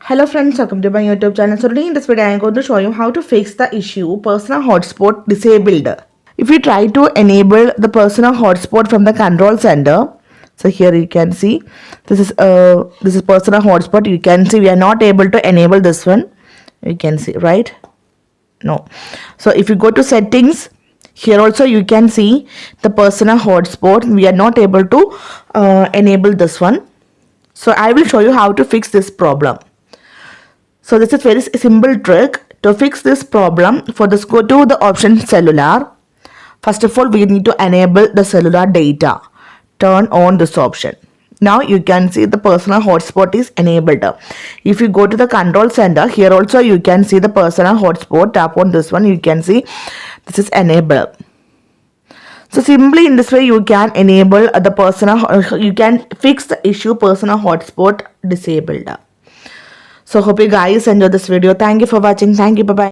Hello friends, welcome to my YouTube channel. So today in this video I am going to show you how to fix the issue personal hotspot disabled. If you try to enable the personal hotspot from the control center, so here you can see this is personal hotspot. You can see we are not able to enable this one. You can see, right? No. So if you go to settings, here also you can see the personal hotspot. We are not able to enable this one. So I will show you how to fix this problem. So this is very simple trick to fix this problem. For this, go to the option cellular. First of all, we need to enable the cellular data. Turn on this option. Now you can see the personal hotspot is enabled. If you go to the control center, here also you can see the personal hotspot. Tap on this one, you can see this is enabled. So simply in this way you can enable the you can fix the issue personal hotspot disabled. So hope you guys enjoyed this video. Thank you for watching. Thank you. Bye bye.